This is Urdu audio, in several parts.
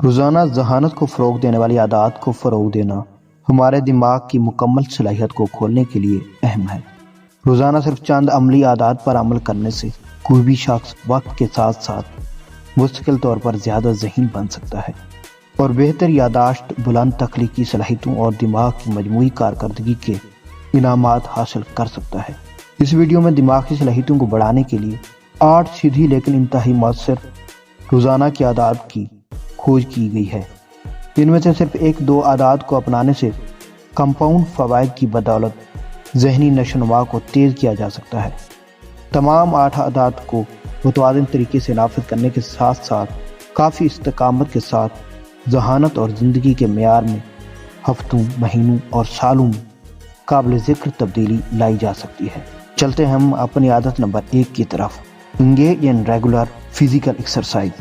روزانہ ذہانت کو فروغ دینے والی عادات کو فروغ دینا ہمارے دماغ کی مکمل صلاحیت کو کھولنے کے لیے اہم ہے۔ روزانہ صرف چند عملی عادات پر عمل کرنے سے کوئی بھی شخص وقت کے ساتھ ساتھ مستقل طور پر زیادہ ذہین بن سکتا ہے اور بہتر یادداشت، بلند تخلیقی صلاحیتوں اور دماغ کی مجموعی کارکردگی کے انعامات حاصل کر سکتا ہے۔ اس ویڈیو میں دماغی صلاحیتوں کو بڑھانے کے لیے 8 سیدھی لیکن انتہائی مؤثر روزانہ کی عادات کی کھوج کی گئی ہے۔ ان میں سے صرف 1-2 عادات کو اپنانے سے کمپاؤنڈ فوائد کی بدولت ذہنی نشوونما کو تیز کیا جا سکتا ہے۔ تمام 8 عادات کو متوازن طریقے سے نافذ کرنے کے ساتھ ساتھ کافی استقامت کے ساتھ ذہانت اور زندگی کے معیار میں ہفتوں، مہینوں اور سالوں میں قابل ذکر تبدیلی لائی جا سکتی ہے۔ چلتے ہیں ہم اپنی عادت نمبر 1 کی طرف۔ Engage in regular physical exercise,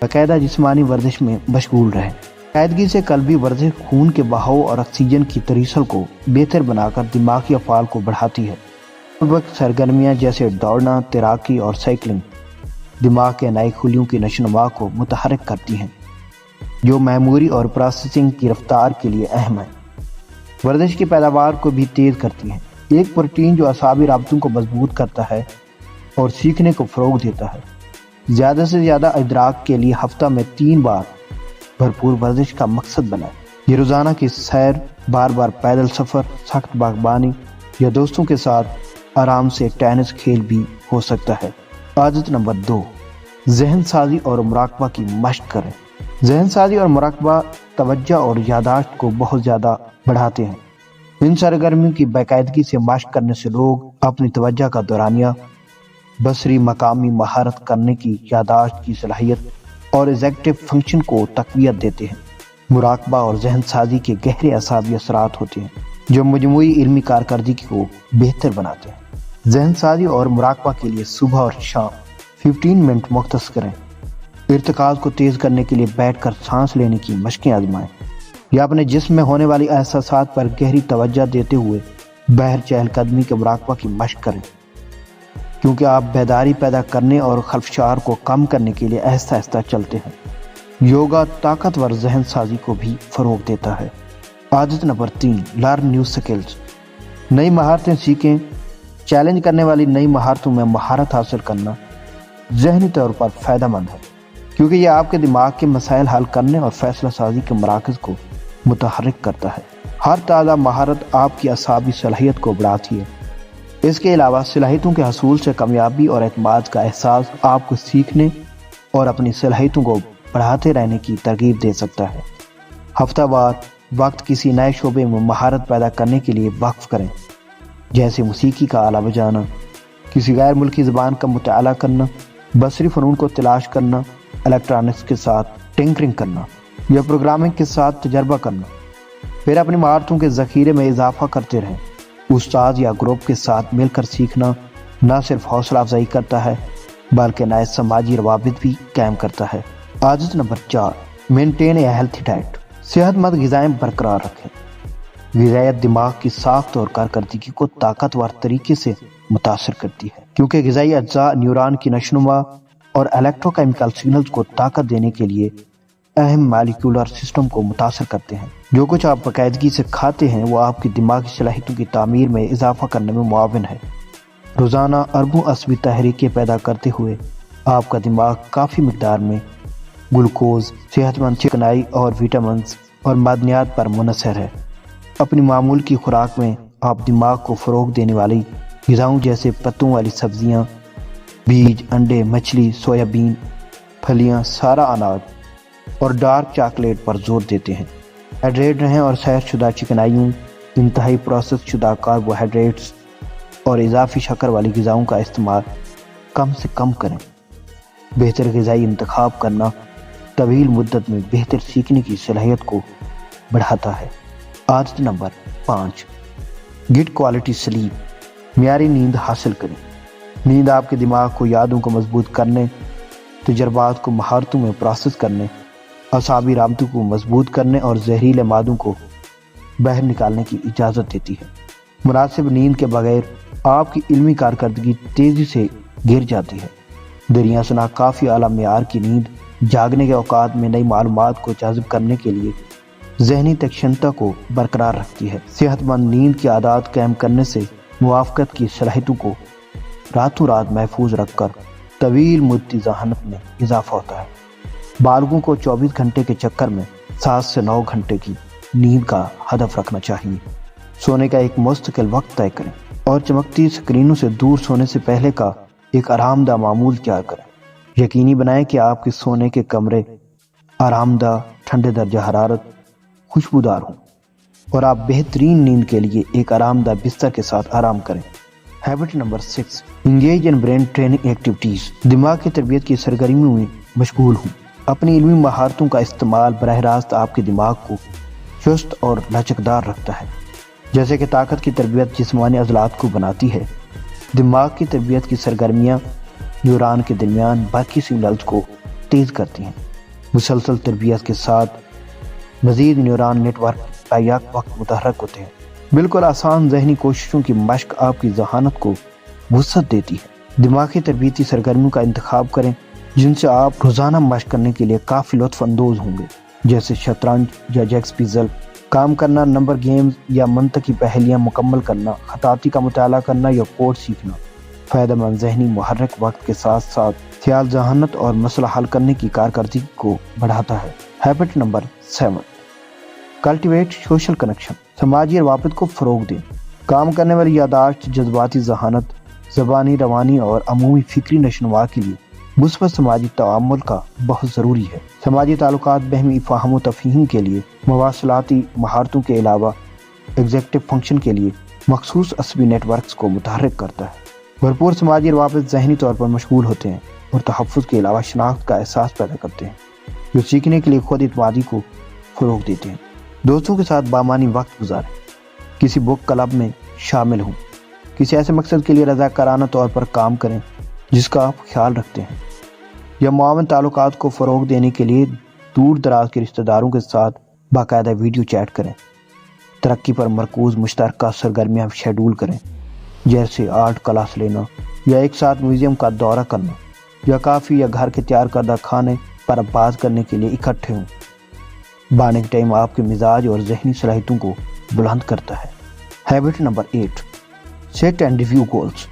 باقاعدہ جسمانی ورزش میں مشغول رہیں۔ باقاعدگی سے قلبی ورزش خون کے بہاؤ اور آکسیجن کی ترسیل کو بہتر بنا کر دماغی افعال کو بڑھاتی ہے۔ وقت سرگرمیاں جیسے دوڑنا، تیراکی اور سائیکلنگ دماغ کے نئے خلیوں کی نشوونما کو متحرک کرتی ہیں، جو میموری اور پروسیسنگ کی رفتار کے لیے اہم ہے۔ ورزش کی پیداوار کو بھی تیز کرتی ہیں۔ ایک پروٹین جو اعصابی رابطوں کو مضبوط کرتا ہے اور سیکھنے کو فروغ دیتا ہے۔ زیادہ سے زیادہ ادراک کے لیے ہفتہ میں 3 بار بھرپور ورزش کا مقصد بنائیں۔ یہ روزانہ کی سیر، بار بار پیدل سفر، سخت باغبانی یا دوستوں کے ساتھ آرام سے ٹینس کھیل بھی ہو سکتا ہے۔ عادت نمبر 2، ذہن سازی اور مراقبہ کی مشق کریں۔ ذہن سازی اور مراقبہ توجہ اور یادداشت کو بہت زیادہ بڑھاتے ہیں۔ ان سرگرمیوں کی باقاعدگی سے مشق کرنے سے لوگ اپنی توجہ کا دورانیہ، بصری مقامی مہارت کرنے کی یادداشت کی صلاحیت اور ایگزیکٹو فنکشن کو تقویت دیتے ہیں۔ مراقبہ اور ذہن سازی کے گہرے اعصابی اثرات ہوتے ہیں جو مجموعی علمی کارکردگی کو بہتر بناتے ہیں۔ ذہن سازی اور مراقبہ کے لیے صبح اور شام 15 منٹ مختص کریں۔ ارتکاز کو تیز کرنے کے لیے بیٹھ کر سانس لینے کی مشقیں آزمائیں یا اپنے جسم میں ہونے والی احساسات پر گہری توجہ دیتے ہوئے بہر چہل قدمی کے مراقبہ کی مشق کریں، کیونکہ آپ بیداری پیدا کرنے اور خلفشار کو کم کرنے کے لیے آہستہ آہستہ چلتے ہیں۔ یوگا طاقتور ذہن سازی کو بھی فروغ دیتا ہے۔ عادت نمبر 3، لرن نیو سکلز، نئی مہارتیں سیکھیں۔ چیلنج کرنے والی نئی مہارتوں میں مہارت حاصل کرنا ذہنی طور پر فائدہ مند ہے، کیونکہ یہ آپ کے دماغ کے مسائل حل کرنے اور فیصلہ سازی کے مراکز کو متحرک کرتا ہے۔ ہر تازہ مہارت آپ کی اعصابی صلاحیت کو بڑھاتی ہے۔ اس کے علاوہ صلاحیتوں کے حصول سے کامیابی اور اعتماد کا احساس آپ کو سیکھنے اور اپنی صلاحیتوں کو بڑھاتے رہنے کی ترغیب دے سکتا ہے۔ ہفتہ وار وقت کسی نئے شعبے میں مہارت پیدا کرنے کے لیے وقف کریں، جیسے موسیقی کا آلہ بجانا، کسی غیر ملکی زبان کا مطالعہ کرنا، بصری فنون کو تلاش کرنا، الیکٹرانکس کے ساتھ ٹنکرنگ کرنا یا پروگرامنگ کے ساتھ تجربہ کرنا۔ پھر اپنی مہارتوں کے ذخیرے میں اضافہ کرتے رہیں۔ استاد یا گروپ کے ساتھ مل کر سیکھنا نہ صرف حوصلہ افزائی کرتا ہے بلکہ نئے سماجی روابط بھی قائم کرتا ہے۔ عادت number 4، maintain a healthy diet, صحت مند غذائیں برقرار رکھیں۔ غذائیت دماغ کی ساخت اور کارکردگی کو طاقتور طریقے سے متاثر کرتی ہے، کیونکہ غذائی اجزاء نیورون کی نشوونما اور الیکٹرو کیمیکل سگنلز کو طاقت دینے کے لیے اہم مالیکولر سسٹم کو متاثر کرتے ہیں۔ جو کچھ آپ باقاعدگی سے کھاتے ہیں وہ آپ کی دماغی صلاحیتوں کی تعمیر میں اضافہ کرنے میں معاون ہے۔ روزانہ اربوں عصبی تحریکیں پیدا کرتے ہوئے آپ کا دماغ کافی مقدار میں گلوکوز، صحت مند چکنائی اور وٹامنز اور معدنیات پر منحصر ہے۔ اپنی معمول کی خوراک میں آپ دماغ کو فروغ دینے والی غذاؤں جیسے پتوں والی سبزیاں، بیج، انڈے، مچھلی، سویابین، پھلیاں، سارا اناج اور ڈارک چاکلیٹ پر زور دیتے ہیں۔ ہائیڈریٹ رہیں اور سیر شدہ چکنائیوں، انتہائی پروسیس شدہ کاربوہائیڈریٹس اور اضافی شکر والی غذاؤں کا استعمال کم سے کم کریں۔ بہتر غذائی انتخاب کرنا طویل مدت میں بہتر سیکھنے کی صلاحیت کو بڑھاتا ہے۔ عادت نمبر 5، گیٹ کوالٹی سلیپ، معیاری نیند حاصل کریں۔ نیند آپ کے دماغ کو یادوں کو مضبوط کرنے، تجربات کو مہارتوں میں پروسیس کرنے، اعصابی رابطوں کو مضبوط کرنے اور زہریلے مادوں کو باہر نکالنے کی اجازت دیتی ہے۔ مناسب نیند کے بغیر آپ کی علمی کارکردگی تیزی سے گر جاتی ہے۔ دریاسنا کافی اعلیٰ معیار کی نیند جاگنے کے اوقات میں نئی معلومات کو جذب کرنے کے لیے ذہنی تکشنتا کو برقرار رکھتی ہے۔ صحت مند نیند کی عادات قائم کرنے سے موافقت کی صلاحیتوں کو راتوں رات محفوظ رکھ کر طویل مدتی ذہانت میں اضافہ ہوتا ہے۔ بالغوں کو 24 گھنٹے کے چکر میں 7 سے 9 گھنٹے کی نیند کا ہدف رکھنا چاہیے۔ سونے کا ایک مستقل وقت طے کریں اور چمکتی سکرینوں سے دور سونے سے پہلے کا ایک آرام دہ معمول تیار کریں۔ یقینی بنائیں کہ آپ کے سونے کے کمرے آرام دہ، ٹھنڈے درجہ حرارت، خوشبودار ہوں اور آپ بہترین نیند کے لیے ایک آرام دہ بستر کے ساتھ آرام کریں۔ Habit number 6، engage in brain training activities. دماغ کی تربیت کی سرگرمیوں میں مشغول ہوں۔ اپنی علمی مہارتوں کا استعمال براہ راست آپ کے دماغ کو چست اور لچکدار رکھتا ہے۔ جیسے کہ طاقت کی تربیت جسمانی عضلات کو بناتی ہے، دماغ کی تربیت کی سرگرمیاں نیوران کے درمیان برقی سگنلز کو تیز کرتی ہیں۔ مسلسل تربیت کے ساتھ مزید نیوران نیٹ ورک بیک وقت متحرک ہوتے ہیں۔ بالکل آسان ذہنی کوششوں کی مشق آپ کی ذہانت کو وسعت دیتی ہے۔ دماغی تربیتی سرگرمیوں کا انتخاب کریں جن سے آپ روزانہ مشق کرنے کے لیے کافی لطف اندوز ہوں گے، جیسے شطرنج یا جیکس پیزل، کام کرنا، نمبر گیمز یا منطقی پہیلیاں مکمل کرنا، خطاطی کا مطالعہ کرنا یا کوڈ سیکھنا۔ فائدہ مند ذہنی محرک وقت کے ساتھ ساتھ خیال، ذہانت اور مسئلہ حل کرنے کی کارکردگی کو بڑھاتا ہے۔ Habit number 7، cultivate social connection. سماجی روابط کو فروغ دیں۔ کام کرنے والی یادداشت، جذباتی ذہانت، زبانی روانی اور عمومی فکری نشوونما کے لیے مثبت سماجی تعامل کا بہت ضروری ہے۔ سماجی تعلقات باہمی فہم و تفہیم کے لیے مواصلاتی مہارتوں کے علاوہ ایگزیکٹو فنکشن کے لیے مخصوص عصبی نیٹ ورکس کو متحرک کرتا ہے۔ بھرپور سماجی روابط ذہنی طور پر مشغول ہوتے ہیں اور تحفظ کے علاوہ شناخت کا احساس پیدا کرتے ہیں، جو سیکھنے کے لیے خود اعتمادی کو فروغ دیتے ہیں۔ دوستوں کے ساتھ بامعنی وقت گزاریں۔ کسی بک کلب میں شامل ہوں۔ کسی ایسے مقصد کے لیے رضاکارانہ طور پر کام کریں جس کا آپ خیال رکھتے ہیں، یا معاون تعلقات کو فروغ دینے کے لیے دور دراز کے رشتہ داروں کے ساتھ باقاعدہ ویڈیو چیٹ کریں۔ ترقی پر مرکوز مشترکہ سرگرمیاں شیڈول کریں، جیسے آرٹ کلاس لینا یا ایک ساتھ میوزیم کا دورہ کرنا، یا کافی یا گھر کے تیار کردہ کھانے پر بات کرنے کے لیے اکٹھے ہوں۔ بانے کے ٹائم آپ کے مزاج اور ذہنی صلاحیتوں کو بلند کرتا ہے۔ Habit number 8، set and review goals.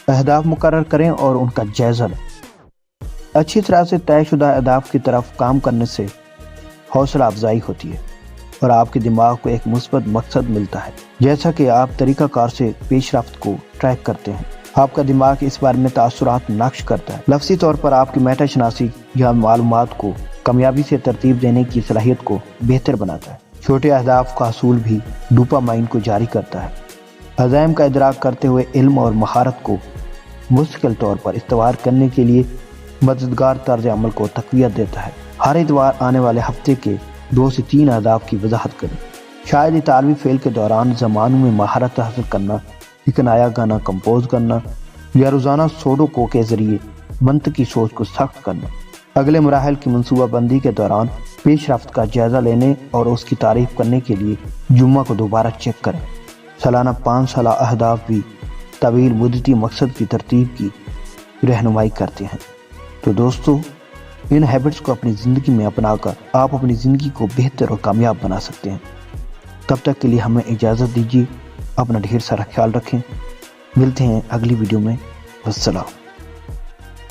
اہداف مقرر کریں اور ان کا جائزہ لیں۔ اچھی طرح سے طے شدہ اہداف کی طرف کام کرنے سے حوصلہ افزائی ہوتی ہے اور آپ کے دماغ کو ایک مثبت مقصد ملتا ہے۔ جیسا کہ آپ طریقہ کار سے پیش رفت کو ٹریک کرتے ہیں، آپ کا دماغ اس بارے میں تاثرات نقش کرتا ہے۔ لفظی طور پر آپ کی میٹا شناسی یا معلومات کو کامیابی سے ترتیب دینے کی صلاحیت کو بہتر بناتا ہے۔ چھوٹے اہداف کا حصول بھی ڈوپامائن کو جاری کرتا ہے۔ عزائم کا ادراک کرتے ہوئے علم اور مہارت کو مستقل طور پر استوار کرنے کے لیے مددگار طرز عمل کو تقویت دیتا ہے۔ ہر اتوار آنے والے ہفتے کے 2 سے 3 اہداف کی وضاحت کریں۔ شاید طالبی فعل کے دوران زمانوں میں مہارت حاصل کرنا، ایک نیا گانا کمپوز کرنا یا روزانہ سوڈوکو کے ذریعے منطقی سوچ کو سخت کرنا۔ اگلے مراحل کی منصوبہ بندی کے دوران پیش رفت کا جائزہ لینے اور اس کی تعریف کرنے کے لیے جمعہ کو دوبارہ چیک کریں۔ سالانہ 5 سالہ اہداف بھی طویل مدتی مقصد کی ترتیب کی رہنمائی کرتے ہیں۔ تو دوستو، ان ہیبٹس کو اپنی زندگی میں اپنا کر آپ اپنی زندگی کو بہتر اور کامیاب بنا سکتے ہیں۔ تب تک کے لیے ہمیں اجازت دیجیے۔ اپنا ڈھیر سارا خیال رکھیں۔ ملتے ہیں اگلی ویڈیو میں۔ والسلام۔